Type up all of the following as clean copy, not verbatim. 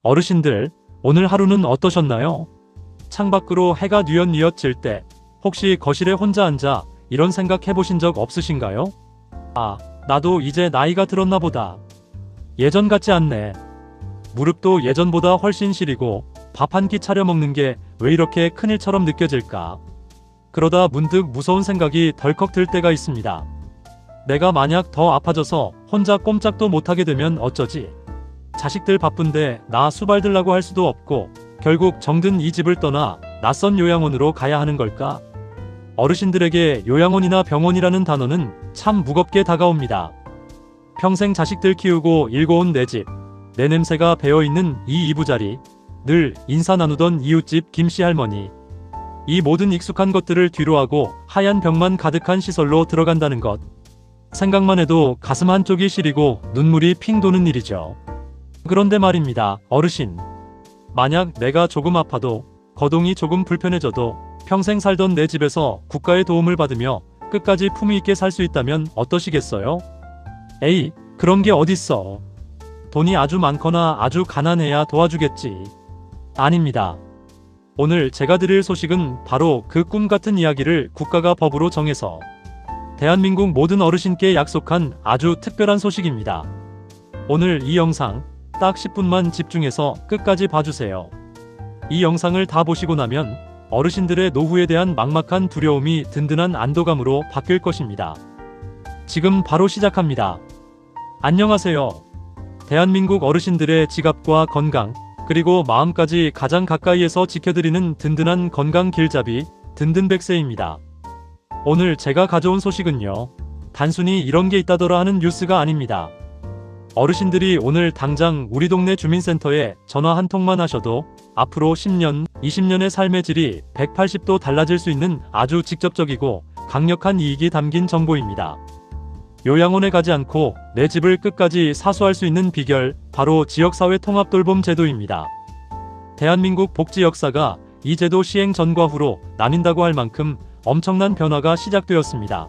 어르신들, 오늘 하루는 어떠셨나요? 창밖으로 해가 뉘엿뉘엿 질 때 혹시 거실에 혼자 앉아 이런 생각 해보신 적 없으신가요? 아, 나도 이제 나이가 들었나 보다. 예전 같지 않네. 무릎도 예전보다 훨씬 시리고 밥 한 끼 차려 먹는 게 왜 이렇게 큰일처럼 느껴질까? 그러다 문득 무서운 생각이 덜컥 들 때가 있습니다. 내가 만약 더 아파져서 혼자 꼼짝도 못하게 되면 어쩌지? 자식들 바쁜데 나 수발들라고 할 수도 없고 결국 정든 이 집을 떠나 낯선 요양원으로 가야 하는 걸까? 어르신들에게 요양원이나 병원이라는 단어는 참 무겁게 다가옵니다. 평생 자식들 키우고 일궈온 내 집, 내 냄새가 배어있는 이 이부자리, 늘 인사 나누던 이웃집 김씨 할머니. 이 모든 익숙한 것들을 뒤로하고 하얀 벽만 가득한 시설로 들어간다는 것. 생각만 해도 가슴 한쪽이 시리고 눈물이 핑 도는 일이죠. 그런데 말입니다, 어르신. 만약 내가 조금 아파도, 거동이 조금 불편해져도 평생 살던 내 집에서 국가의 도움을 받으며 끝까지 품위 있게 살 수 있다면 어떠시겠어요? 에이, 그런 게 어딨어. 돈이 아주 많거나 아주 가난해야 도와주겠지. 아닙니다. 오늘 제가 드릴 소식은 바로 그 꿈 같은 이야기를 국가가 법으로 정해서 대한민국 모든 어르신께 약속한 아주 특별한 소식입니다. 오늘 이 영상 딱 10분만 집중해서 끝까지 봐주세요. 이 영상을 다 보시고 나면 어르신들의 노후에 대한 막막한 두려움이 든든한 안도감으로 바뀔 것입니다. 지금 바로 시작합니다. 안녕하세요. 대한민국 어르신들의 지갑과 건강, 그리고 마음까지 가장 가까이에서 지켜드리는 든든한 건강 길잡이, 든든백세입니다. 오늘 제가 가져온 소식은요, 단순히 이런 게 있다더라 하는 뉴스가 아닙니다. 어르신들이 오늘 당장 우리 동네 주민센터에 전화 한 통만 하셔도 앞으로 10년, 20년의 삶의 질이 180도 달라질 수 있는 아주 직접적이고 강력한 이익이 담긴 정보입니다. 요양원에 가지 않고 내 집을 끝까지 사수할 수 있는 비결, 바로 지역사회 통합돌봄 제도입니다. 대한민국 복지 역사가 이 제도 시행 전과 후로 나뉜다고 할 만큼 엄청난 변화가 시작되었습니다.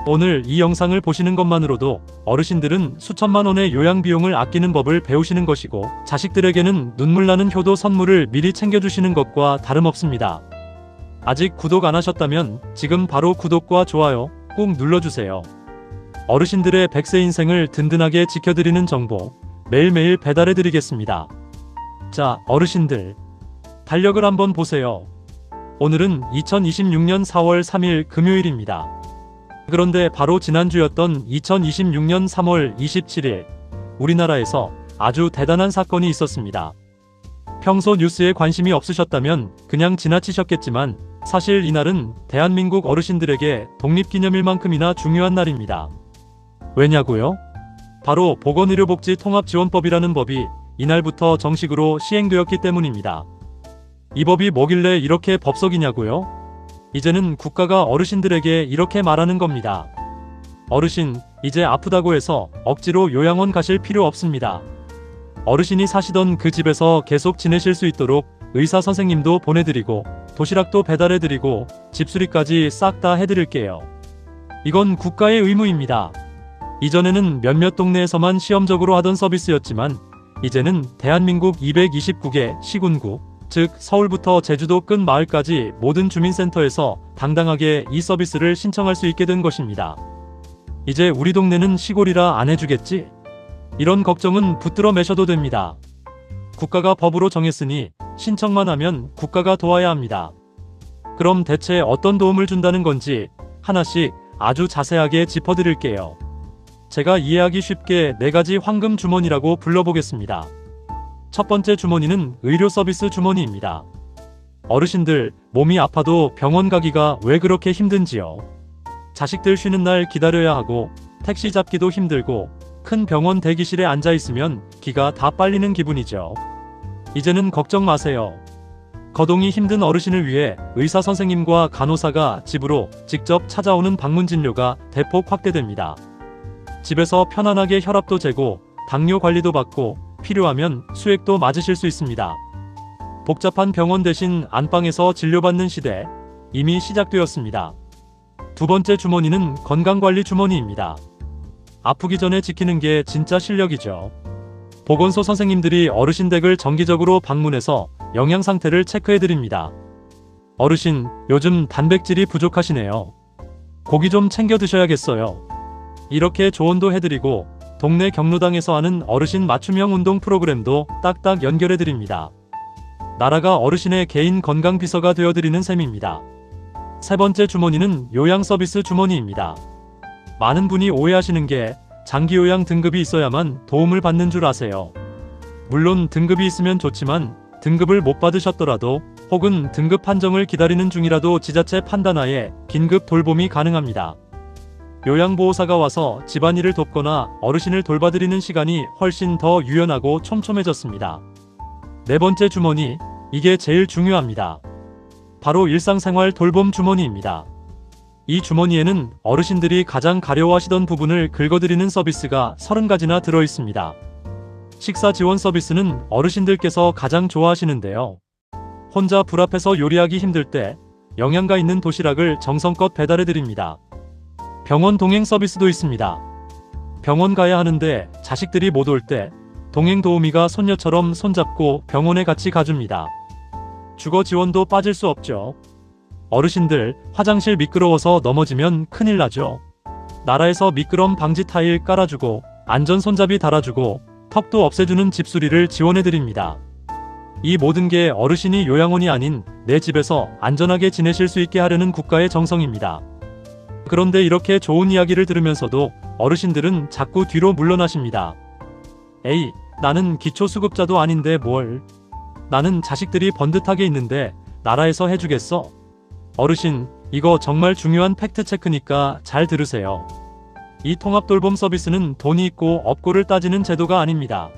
오늘 이 영상을 보시는 것만으로도 어르신들은 수천만 원의 요양 비용을 아끼는 법을 배우시는 것이고, 자식들에게는 눈물 나는 효도 선물을 미리 챙겨주시는 것과 다름없습니다. 아직 구독 안 하셨다면 지금 바로 구독과 좋아요 꼭 눌러주세요. 어르신들의 100세 인생을 든든하게 지켜드리는 정보 매일매일 배달해드리겠습니다. 자, 어르신들, 달력을 한번 보세요. 오늘은 2026년 4월 3일 금요일입니다. 그런데 바로 지난주였던 2026년 3월 27일, 우리나라에서 아주 대단한 사건이 있었습니다. 평소 뉴스에 관심이 없으셨다면 그냥 지나치셨겠지만 사실 이날은 대한민국 어르신들에게 독립기념일만큼이나 중요한 날입니다. 왜냐고요? 바로 보건의료복지통합지원법이라는 법이 이날부터 정식으로 시행되었기 때문입니다. 이 법이 뭐길래 이렇게 법석이냐고요? 이제는 국가가 어르신들에게 이렇게 말하는 겁니다. 어르신, 이제 아프다고 해서 억지로 요양원 가실 필요 없습니다. 어르신이 사시던 그 집에서 계속 지내실 수 있도록 의사 선생님도 보내드리고 도시락도 배달해드리고 집수리까지 싹 다 해드릴게요. 이건 국가의 의무입니다. 이전에는 몇몇 동네에서만 시험적으로 하던 서비스였지만 이제는 대한민국 229개 시군구, 즉 서울부터 제주도 끝 마을까지 모든 주민센터에서 당당하게 이 서비스를 신청할 수 있게 된 것입니다. 이제 우리 동네는 시골이라 안 해주겠지? 이런 걱정은 붙들어 매셔도 됩니다. 국가가 법으로 정했으니 신청만 하면 국가가 도와야 합니다. 그럼 대체 어떤 도움을 준다는 건지 하나씩 아주 자세하게 짚어드릴게요. 제가 이해하기 쉽게 4가지 황금 주머니라고 불러보겠습니다. 첫 번째 주머니는 의료 서비스 주머니입니다. 어르신들, 몸이 아파도 병원 가기가 왜 그렇게 힘든지요? 자식들 쉬는 날 기다려야 하고 택시 잡기도 힘들고 큰 병원 대기실에 앉아 있으면 기가 다 빨리는 기분이죠. 이제는 걱정 마세요. 거동이 힘든 어르신을 위해 의사 선생님과 간호사가 집으로 직접 찾아오는 방문 진료가 대폭 확대됩니다. 집에서 편안하게 혈압도 재고 당뇨 관리도 받고 필요하면 수액도 맞으실 수 있습니다. 복잡한 병원 대신 안방에서 진료받는 시대, 이미 시작되었습니다. 두 번째 주머니는 건강관리 주머니입니다. 아프기 전에 지키는 게 진짜 실력이죠. 보건소 선생님들이 어르신 댁을 정기적으로 방문해서 영양 상태를 체크해드립니다. 어르신, 요즘 단백질이 부족하시네요. 고기 좀 챙겨 드셔야겠어요. 이렇게 조언도 해드리고 동네 경로당에서 하는 어르신 맞춤형 운동 프로그램도 딱딱 연결해드립니다. 나라가 어르신의 개인 건강 비서가 되어드리는 셈입니다. 세 번째 주머니는 요양 서비스 주머니입니다. 많은 분이 오해하시는 게 장기 요양 등급이 있어야만 도움을 받는 줄 아세요. 물론 등급이 있으면 좋지만 등급을 못 받으셨더라도 혹은 등급 판정을 기다리는 중이라도 지자체 판단하에 긴급 돌봄이 가능합니다. 요양보호사가 와서 집안일을 돕거나 어르신을 돌봐드리는 시간이 훨씬 더 유연하고 촘촘해졌습니다. 네 번째 주머니, 이게 제일 중요합니다. 바로 일상생활 돌봄 주머니입니다. 이 주머니에는 어르신들이 가장 가려워하시던 부분을 긁어드리는 서비스가 30가지나 들어있습니다. 식사 지원 서비스는 어르신들께서 가장 좋아하시는데요. 혼자 불 앞에서 요리하기 힘들 때 영양가 있는 도시락을 정성껏 배달해드립니다. 병원 동행 서비스도 있습니다. 병원 가야 하는데 자식들이 못 올 때 동행 도우미가 손녀처럼 손잡고 병원에 같이 가줍니다. 주거 지원도 빠질 수 없죠. 어르신들 화장실 미끄러워서 넘어지면 큰일 나죠. 나라에서 미끄럼 방지 타일 깔아주고 안전 손잡이 달아주고 턱도 없애주는 집수리를 지원해드립니다. 이 모든 게 어르신이 요양원이 아닌 내 집에서 안전하게 지내실 수 있게 하려는 국가의 정성입니다. 그런데 이렇게 좋은 이야기를 들으면서도 어르신들은 자꾸 뒤로 물러나십니다. 에이, 나는 기초수급자도 아닌데 뭘. 나는 자식들이 번듯하게 있는데 나라에서 해주겠어? 어르신, 이거 정말 중요한 팩트체크니까 잘 들으세요. 이 통합돌봄 서비스는 돈이 있고 없고를 따지는 제도가 아닙니다.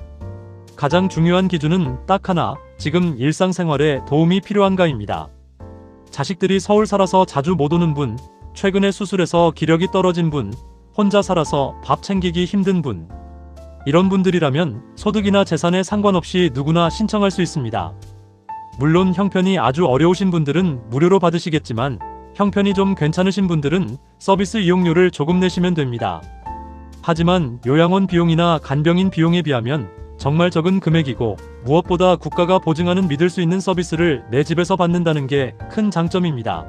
가장 중요한 기준은 딱 하나, 지금 일상생활에 도움이 필요한가입니다. 자식들이 서울 살아서 자주 못 오는 분, 최근에 수술해서 기력이 떨어진 분, 혼자 살아서 밥 챙기기 힘든 분. 이런 분들이라면 소득이나 재산에 상관없이 누구나 신청할 수 있습니다. 물론 형편이 아주 어려우신 분들은 무료로 받으시겠지만 형편이 좀 괜찮으신 분들은 서비스 이용료를 조금 내시면 됩니다. 하지만 요양원 비용이나 간병인 비용에 비하면 정말 적은 금액이고 무엇보다 국가가 보증하는 믿을 수 있는 서비스를 내 집에서 받는다는 게 큰 장점입니다.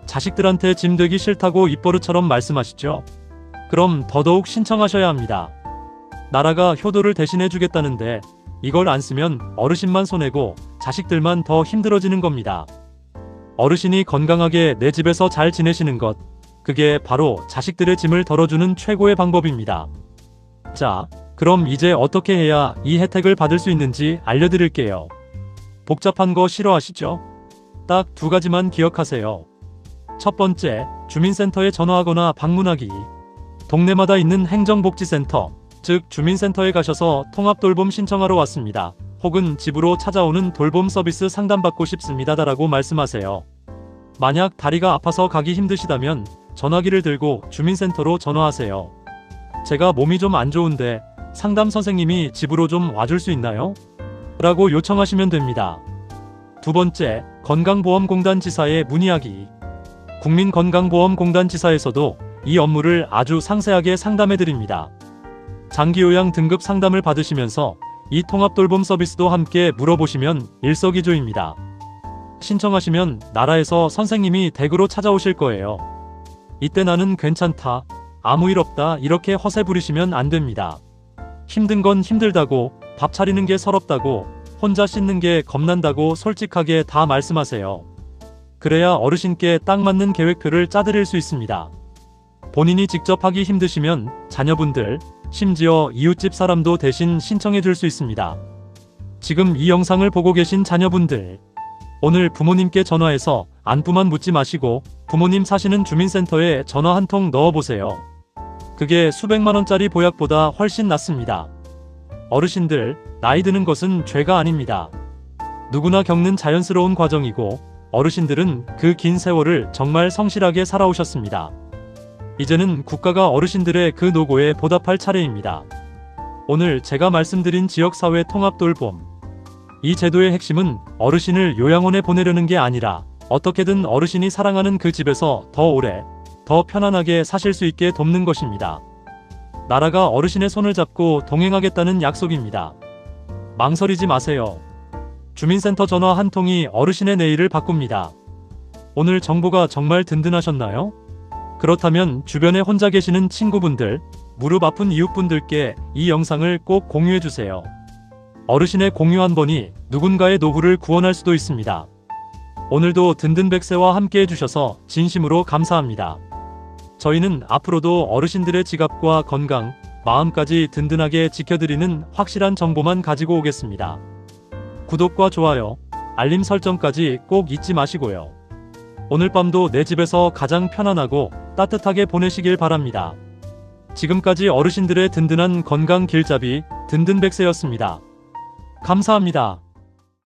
자식들한테 짐 되기 싫다고 입버릇처럼 말씀하시죠? 그럼 더더욱 신청하셔야 합니다. 나라가 효도를 대신해 주겠다는데 이걸 안 쓰면 어르신만 손해고 자식들만 더 힘들어지는 겁니다. 어르신이 건강하게 내 집에서 잘 지내시는 것, 그게 바로 자식들의 짐을 덜어주는 최고의 방법입니다. 자, 그럼 이제 어떻게 해야 이 혜택을 받을 수 있는지 알려드릴게요. 복잡한 거 싫어하시죠? 딱 2가지만 기억하세요. 첫 번째, 주민센터에 전화하거나 방문하기. 동네마다 있는 행정복지센터, 즉 주민센터에 가셔서 통합돌봄 신청하러 왔습니다. 혹은 집으로 찾아오는 돌봄 서비스 상담받고 싶습니다 라고 말씀하세요. 만약 다리가 아파서 가기 힘드시다면 전화기를 들고 주민센터로 전화하세요. 제가 몸이 좀 안 좋은데 상담 선생님이 집으로 좀 와줄 수 있나요? 라고 요청하시면 됩니다. 두 번째, 건강보험공단 지사에 문의하기. 국민건강보험공단 지사에서도 이 업무를 아주 상세하게 상담해드립니다. 장기요양 등급 상담을 받으시면서 이 통합돌봄 서비스도 함께 물어보시면 일석이조입니다. 신청하시면 나라에서 선생님이 댁으로 찾아오실 거예요. 이때 나는 괜찮다, 아무 일 없다 이렇게 허세 부리시면 안 됩니다. 힘든 건 힘들다고, 밥 차리는 게 서럽다고, 혼자 씻는 게 겁난다고 솔직하게 다 말씀하세요. 그래야 어르신께 딱 맞는 계획표를 짜드릴 수 있습니다. 본인이 직접 하기 힘드시면 자녀분들, 심지어 이웃집 사람도 대신 신청해 줄 수 있습니다. 지금 이 영상을 보고 계신 자녀분들, 오늘 부모님께 전화해서 안부만 묻지 마시고 부모님 사시는 주민센터에 전화 한 통 넣어보세요. 그게 수백만원짜리 보약보다 훨씬 낫습니다. 어르신들, 나이 드는 것은 죄가 아닙니다. 누구나 겪는 자연스러운 과정이고 어르신들은 그 긴 세월을 정말 성실하게 살아오셨습니다. 이제는 국가가 어르신들의 그 노고에 보답할 차례입니다. 오늘 제가 말씀드린 지역사회 통합돌봄, 이 제도의 핵심은 어르신을 요양원에 보내려는 게 아니라 어떻게든 어르신이 사랑하는 그 집에서 더 오래, 더 편안하게 사실 수 있게 돕는 것입니다. 나라가 어르신의 손을 잡고 동행하겠다는 약속입니다. 망설이지 마세요. 주민센터 전화 한 통이 어르신의 내일을 바꿉니다. 오늘 정보가 정말 든든하셨나요? 그렇다면 주변에 혼자 계시는 친구분들, 무릎 아픈 이웃분들께 이 영상을 꼭 공유해주세요. 어르신의 공유 한 번이 누군가의 노후를 구원할 수도 있습니다. 오늘도 든든 백세와 함께 해주셔서 진심으로 감사합니다. 저희는 앞으로도 어르신들의 지갑과 건강, 마음까지 든든하게 지켜드리는 확실한 정보만 가지고 오겠습니다. 구독과 좋아요, 알림 설정까지 꼭 잊지 마시고요. 오늘 밤도 내 집에서 가장 편안하고 따뜻하게 보내시길 바랍니다. 지금까지 어르신들의 든든한 건강 길잡이 든든 백세였습니다. 감사합니다.